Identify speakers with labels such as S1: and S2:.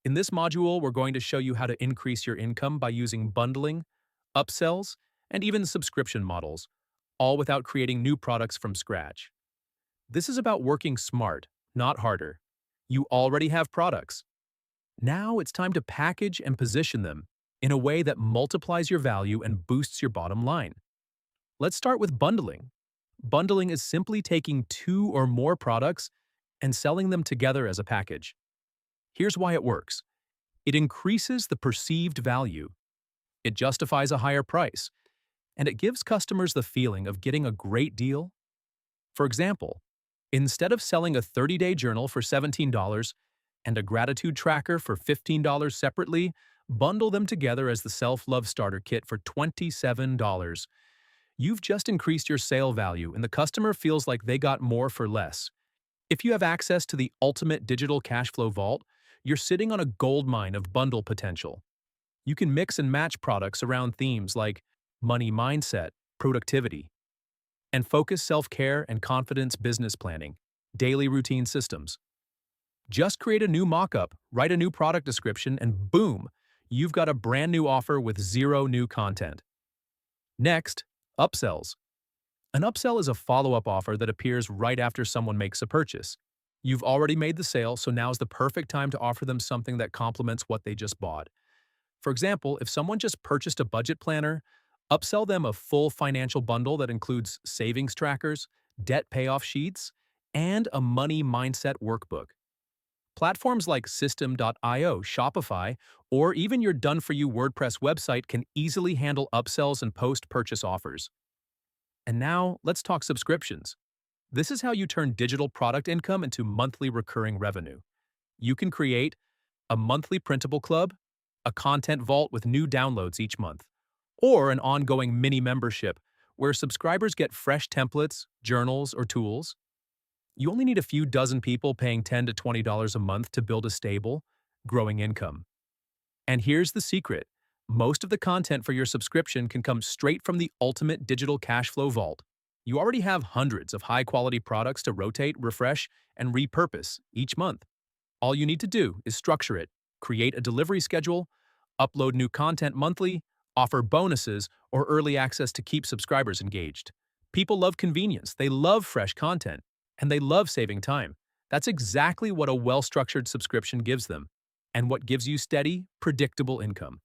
S1: In this module, we're going to show you how to increase your income by using bundling, upsells, and even subscription models, all without creating new products from scratch. This is about working smart, not harder. You already have products. Now it's time to package and position them in a way that multiplies your value and boosts your bottom line. Let's start with bundling. Bundling is simply taking two or more products and selling them together as a package. Here's why it works. It increases the perceived value. It justifies a higher price, and it gives customers the feeling of getting a great deal. For example, instead of selling a 30-day journal for $17 and a gratitude tracker for $15 separately, bundle them together as the Self-Love Starter Kit for $27. You've just increased your sale value, and the customer feels like they got more for less. If you have access to the ultimate Digital Cashflow Vault, you're sitting on a goldmine of bundle potential. You can mix and match products around themes like money mindset, productivity, and focus self-care and confidence business planning, daily routine systems. Just create a new mockup, write a new product description, and boom, you've got a brand new offer with zero new content. Next, upsells. An upsell is a follow-up offer that appears right after someone makes a purchase. You've already made the sale, so now's the perfect time to offer them something that complements what they just bought. For example, if someone just purchased a budget planner, upsell them a full financial bundle that includes savings trackers, debt payoff sheets, and a money mindset workbook. Platforms like System.io, Shopify, or even your done-for-you WordPress website can easily handle upsells and post-purchase offers. And now, let's talk subscriptions. This is how you turn digital product income into monthly recurring revenue. You can create a monthly printable club, a content vault with new downloads each month, or an ongoing mini membership where subscribers get fresh templates, journals, or tools. You only need a few dozen people paying $10 to $20 a month to build a stable, growing income. And here's the secret. Most of the content for your subscription can come straight from the ultimate Digital Cashflow Vault. You already have hundreds of high-quality products to rotate, refresh, and repurpose each month. All you need to do is structure it, create a delivery schedule, upload new content monthly, offer bonuses, or early access to keep subscribers engaged. People love convenience, they love fresh content, and they love saving time. That's exactly what a well-structured subscription gives them, and what gives you steady, predictable income.